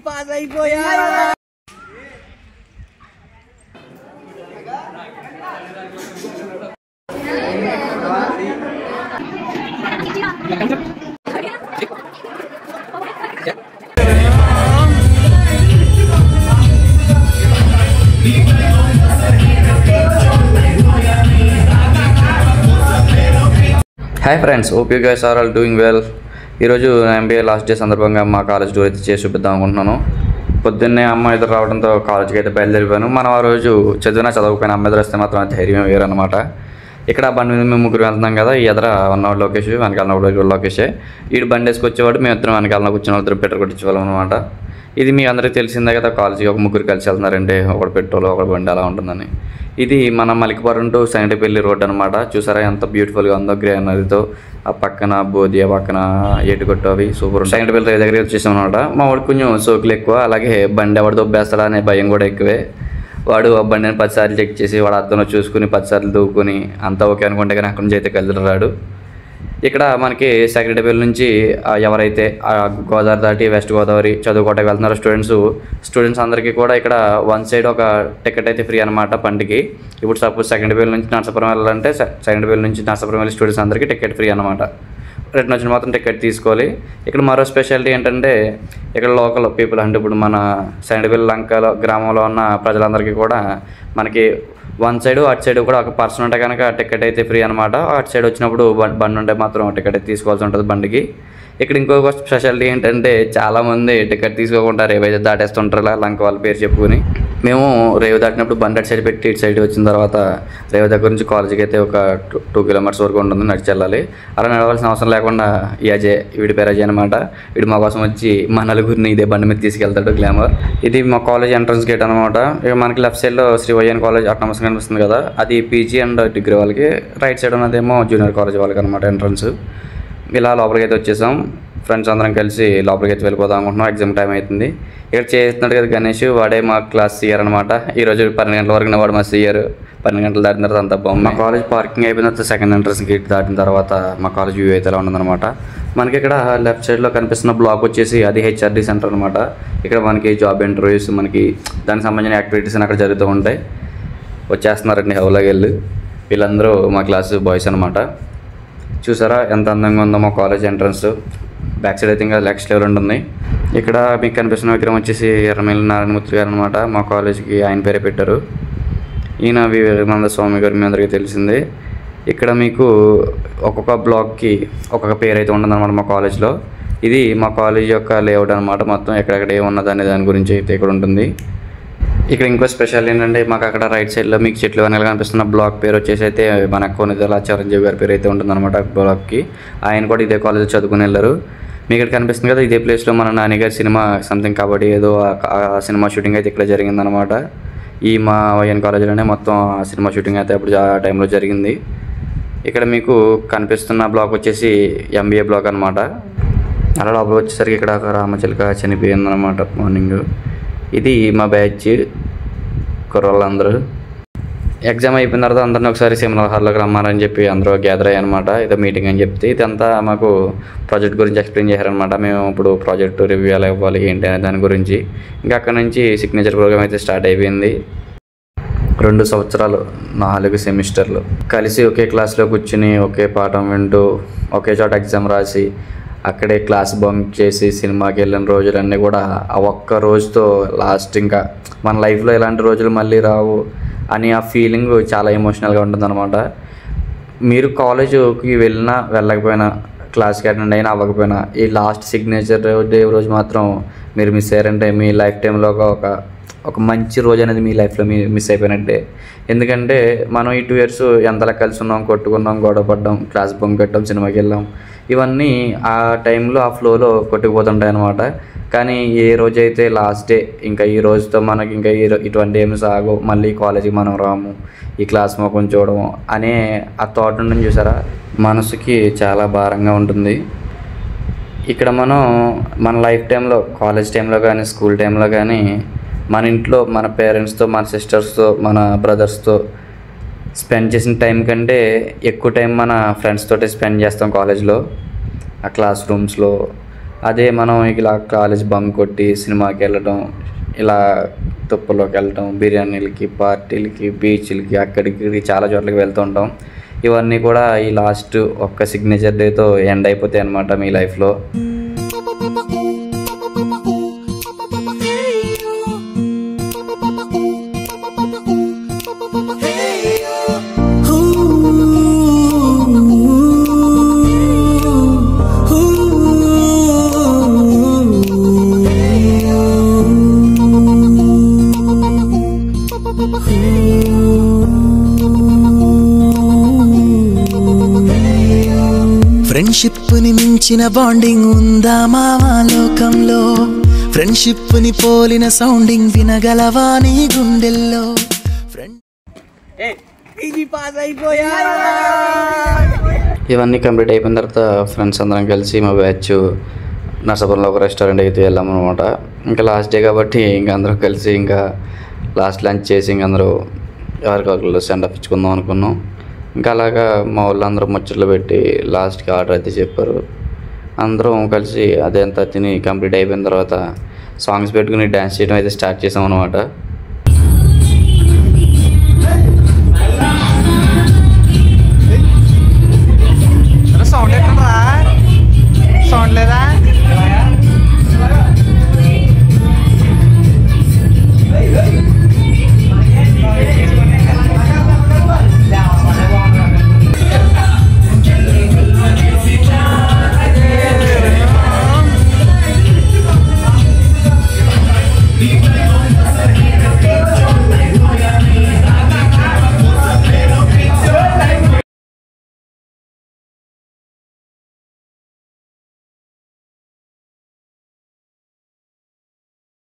Pass అయిపోయా. Hi friends, hope you guys are all doing well. ఈరోజు MBA last day సందర్భంగా మా college tour అయితే చేసి చూపిద్దాం అనుకుంటున్నాను. పొద్దున్నే అమ్మ ఇద్దరు రావడంతో కాలేజ్కి అయితే బయలుదేరిపోయాను. మనం ఆ రోజు చదువుకపోయినా అమ్మ ఎదురు వస్తే మాత్రం ధైర్యం వేరనమాట. ఇక్కడ బండి మీద మేము ముగ్గురు వెళ్తున్నాం కదా, ఈ ఎదుర ఉన్నవాడు లోకేష్, వెనకాల లోకేషే. వీడు బండి వేసుకొచ్చేవాడు, మేము ఇద్దరం వెనకాల కూర్చున్న ఇద్దరు పెట్రోల్ కొట్టించేవాళ్ళం అనమాట. ఇది మీ అందరికీ తెలిసిందే కదా, కాలేజీకి ఒక ముగ్గురు కలిసి వెళ్తున్నారంటే ఒకటి పెట్రోల్ ఒకటి బండి అలా ఉంటుందని. ఇది మన మలికిపురం టు సంగటిపల్లి రోడ్ అనమాట. చూసారా ఎంత బ్యూటిఫుల్గా ఉందో, గ్రీనరీతో. ఆ పక్కన బోధి, ఆ పక్కన ఏటుకొట్టు, అవి సూపర్. సంగటిపల్లి దగ్గరికి వచ్చేసాం అనమాట. మా వాడికి కొంచెం సోకులు ఎక్కువ, అలాగే బండి ఎవడు దొబ్బేస్తాడా అనే భయం కూడా ఎక్కువే. వాడు ఆ బండిని 10 సార్లు చెక్ చేసి వాడు అర్థంలో చూసుకుని 10 సార్లు దూకుని అంతా ఓకే అనుకుంటే కానీ అక్కడి నుంచి అయితే కదిలిరాడు. ఇక్కడ మనకి సెక్రటరీపల్లి నుంచి ఎవరైతే గోదావరి దాటి వెస్ట్ గోదావరి చదువుకోవడానికి వెళ్తున్నారో స్టూడెంట్స్ అందరికీ కూడా ఇక్కడ వన్ సైడ్ ఒక టికెట్ అయితే ఫ్రీ అనమాట బండికి. ఇప్పుడు సపోజ్ సెకండరీపల్లి నుంచి నర్సాపురం వెళ్ళాలంటే సెకండరీపల్లి నుంచి నర్సాపురం వెళ్ళి స్టూడెంట్స్ అందరికీ టికెట్ ఫ్రీ అనమాట. రిటర్న్ వచ్చిన మాత్రం టికెట్ తీసుకోవాలి. ఇక్కడ మరో స్పెషాలిటీ ఏంటంటే ఇక్కడ లోకల్ పీపుల్, అంటే ఇప్పుడు మన సంగటిపల్లి లంకలో గ్రామంలో ఉన్న ప్రజలందరికీ కూడా మనకి వన్ సైడ్ అటు సైడ్ కూడా ఒక పర్సన్ ఉంటే కనుక టికెట్ అయితే ఫ్రీ అనమాట. అటు సైడ్ వచ్చినప్పుడు బండి ఉంటే మాత్రం టికెట్ అయితే తీసుకోవాల్సి ఉంటుంది బండికి. ఇక్కడ ఇంకొక స్పెషాలిటీ ఏంటంటే చాలామంది టికెట్ తీసుకోకుండా రేవైతే దాటేస్తుంటారు లంక వాళ్ళ పేరు చెప్పుకొని. మేము రేవు దాటినప్పుడు బండి అటు సైడ్ పెట్టి ఇటు సైడ్ వచ్చిన తర్వాత రేవు దగ్గర నుంచి కాలేజీకి అయితే ఒక 2 కిలోమీటర్స్ వరకు ఉంటుంది, నడిచి వెళ్ళాలి. అలా నడవాల్సిన అవసరం లేకుండా ఈ అజయ్, వీడి పేరు అజయ్ అనమాట, వీడు మా కోసం వచ్చి మా నలుగురిని ఇదే బండి మీద తీసుకెళ్తాడు, గ్లామర్. ఇది మా కాలేజ్ ఎంట్రన్స్ గేట్ అనమాట. ఇక మనకి లెఫ్ట్ సైడ్లో శ్రీ వైఎన్ కాలేజ్ అటానమస్ కనిపిస్తుంది కదా, అది పీజీ అండ్ డిగ్రీ వాళ్ళకి. రైట్ సైడ్ ఉన్నదేమో జూనియర్ కాలేజ్ వాళ్ళకి అనమాట ఎంట్రన్స్. ఇలా లోపలికి అయితే వచ్చేసాం. ఫ్రెండ్స్ అందరం కలిసి లోపలికి అయితే వెళ్ళిపోదాం అనుకుంటున్నాం, ఎగ్జామ్ టైం అవుతుంది. ఇక్కడ చేస్తున్నాడు కదా గణేష్, వాడే మా క్లాస్ సీఆర్ అనమాట. ఈరోజు 12 గంటల వరకు వాడు మా సీఆర్. 12 గంటలు దాటిన తర్వాత అంతా బాగుంది. మా కాలేజ్ పార్కింగ్ అయిపోయిన తర్వాత సెకండ్ ఎంట్రన్స్ గేట్ దాటిన తర్వాత మా కాలేజ్ వ్యూ అయితే ఎలా ఉందన్నమాట. మనకి ఇక్కడ లెఫ్ట్ సైడ్లో కనిపిస్తున్న బ్లాక్ వచ్చేసి అది హెచ్ఆర్డీ సెంటర్ అనమాట. ఇక్కడ మనకి జాబ్ ఇంటర్వ్యూస్, మనకి దానికి సంబంధించిన యాక్టివిటీస్ అక్కడ జరుగుతూ ఉంటాయి. వచ్చేస్తున్నారండి హౌలాకి వెళ్ళి. వీళ్ళందరూ మా క్లాస్ బాయ్స్ అనమాట. చూసారా ఎంత అందంగా ఉందో మా కాలేజ్ ఎంట్రన్స్. బ్యాక్ సైడ్ అయితే ఇంకా నెక్స్ట్ లెవెల్ ఉంటుంది. ఇక్కడ మీకు కనిపిస్తున్న విగ్రహం వచ్చేసి ఎర్రమల్లి నారాయణమూర్తి గారు అనమాట. మా కాలేజీకి ఆయన పేరే పెట్టారు. ఈయన వివేకానంద స్వామి గారు మీ అందరికీ తెలిసిందే. ఇక్కడ మీకు ఒక్కొక్క బ్లాక్కి ఒక్కొక్క పేరు అయితే ఉంటుందన్నమాట మా కాలేజ్లో. ఇది మా కాలేజ్ యొక్క లేఅవుట్ అనమాట. మొత్తం ఎక్కడెక్కడ ఏమున్నదనే దాని గురించి అయితే ఇక్కడ ఉంటుంది. ఇక్కడ ఇంకో స్పెషల్ ఏంటంటే మాకు అక్కడ రైట్ సైడ్లో మీకు చెట్లు వెనకాల కనిపిస్తున్న బ్లాక్ పేరు వచ్చేసి అయితే మన కొనిదెల చిరంజీవి గారి పేరు అయితే ఉంటుందన్నమాట బ్లాక్కి. ఆయన కూడా ఇదే కాలేజ్ చదువుకుని వెళ్ళారు. మీకు ఇక్కడ కనిపిస్తుంది కదా, ఇదే ప్లేస్లో మన నాని గారి సినిమా సంథింగ్ కబడ్డీ ఏదో ఆ సినిమా షూటింగ్ అయితే ఇక్కడ జరిగిందనమాట. ఈ మా వైఎన్ కాలేజీలోనే మొత్తం ఆ సినిమా షూటింగ్ అయితే అప్పుడు ఆ టైంలో జరిగింది. ఇక్కడ మీకు కనిపిస్తున్న బ్లాక్ వచ్చేసి ఎంబీఏ బ్లాక్ అనమాట. అలా లోపల వచ్చేసరికి ఇక్కడ రామచిలక చనిపోయిందనమాట మార్నింగ్. ఇది మా బ్యాచ్ కుర్రోళ్ళందరూ. ఎగ్జామ్ అయిపోయిన తర్వాత అందరినీ ఒకసారి సెమినార్ హాల్లోకి రమ్మారని చెప్పి అందరూ గ్యాదర్ అయ్యారనమాట. ఇదో మీటింగ్ అని చెప్తే ఇదంతా మాకు ప్రాజెక్ట్ గురించి ఎక్స్ప్లెయిన్ చేశారనమాట. మేము ఇప్పుడు ప్రాజెక్ట్ రివ్యూ ఎలా ఇవ్వాలి ఏంటి అనే దాని గురించి. ఇంకా అక్కడ నుంచి సిగ్నేచర్ ప్రోగ్రామ్ అయితే స్టార్ట్ అయిపోయింది. 2 సంవత్సరాలు 4 సెమిస్టర్లు కలిసి ఒకే క్లాస్లో కూర్చుని ఒకే పాఠం వింటూ ఒకే చోట ఎగ్జామ్ రాసి అక్కడే క్లాస్ బంక్ చేసి సినిమాకి వెళ్ళిన రోజులన్నీ కూడా ఆ ఒక్క రోజుతో లాస్ట్. ఇంకా మన లైఫ్లో ఇలాంటి రోజులు మళ్ళీ రావు అని ఆ ఫీలింగ్ చాలా ఎమోషనల్గా ఉంటుందన్నమాట. మీరు కాలేజీకి వెళ్ళినా వెళ్ళకపోయినా, క్లాస్కి అటెండ్ అయినా అవ్వకపోయినా, ఈ లాస్ట్ సిగ్నేచర్ డే రోజు మాత్రం మీరు మిస్ అయ్యారంటే మీ లైఫ్ టైంలో ఒక మంచి రోజు అనేది మీ లైఫ్లో మీరు మిస్ అయిపోయినట్టే. ఎందుకంటే మనం ఈ 2 years ఎంతలా కలిసి ఉన్నాం, కొట్టుకున్నాం, గొడవ పడ్డాం, క్లాస్ బంక్ పెట్టాం, సినిమాకి వెళ్ళాం. ఇవన్నీ ఆ టైంలో ఆ ఫ్లోలో కొట్టుకుపోతుంటాయి అన్నమాట. కానీ ఏ రోజైతే లాస్ట్ డే, ఇంకా ఈ రోజుతో మనకి ఇంకా ఇటువంటి ఏమి సాగు, మళ్ళీ కాలేజీకి మనం రాము, ఈ క్లాస్ మొక్కని చూడము అనే ఆ థాట్ ఉంటుంది చూసారా, మనసుకి చాలా భారంగా ఉంటుంది. ఇక్కడ మనం మన లైఫ్ టైంలో, కాలేజ్ టైంలో కానీ స్కూల్ టైంలో కానీ మన ఇంట్లో మన పేరెంట్స్తో, మన సిస్టర్స్తో, మన బ్రదర్స్తో స్పెండ్ చేసిన టైం కంటే ఎక్కువ టైం మన ఫ్రెండ్స్ తోటి స్పెండ్ చేస్తాం కాలేజ్లో. ఆ క్లాస్ రూమ్స్లో, అదే మనం ఇలా కాలేజ్ బంక్ కొట్టి సినిమాకి వెళ్ళటం, ఇలా తుప్పల్లోకి వెళ్ళటం, బిర్యానీలకి, పార్టీలకి, బీచ్లకి, అక్కడికి చాలా చోట్లకి వెళ్తూ ఉంటాం. ఇవన్నీ కూడా ఈ లాస్ట్ ఒక్క సిగ్నేచర్ డేతో ఎండ్ అయిపోతాయి అన్నమాట మీ లైఫ్లో. ఫ్రెండ్షిప్ ని మించిన బాండింగ్ ఉందా మావా లోకంలో? ఫ్రెండ్షిప్ ని పోలిన సౌండింగ్ వినగలవా నీ గుండెల్లో? ఇవన్నీ కంప్లీట్ అయిపోయిన తర్వాత ఫ్రెండ్స్ అందరం కలిసి మా బ్యాచ్ నర్సాపురంలో ఒక రెస్టారెంట్ అయితే వెళ్ళాము అనమాట. ఇంకా లాస్ట్ డే కాబట్టి ఇంకా అందరం కలిసి ఇంకా లాస్ట్ లంచ్ చేసి ఇంక అందరూ ఎవరికొకరు సెండ్ ఆఫ్ ఇచ్చుకుందాం అనుకున్నాం. ఇంకా అలాగా మా వాళ్ళందరూ ముచ్చట్లు పెట్టి లాస్ట్కి ఆర్డర్ అయితే చెప్పారు. అందరం కలిసి అదంతా తిని కంప్లీట్ అయిపోయిన తర్వాత సాంగ్స్ పెట్టుకుని డ్యాన్స్ చేయడం అయితే స్టార్ట్ చేసాం అనమాట.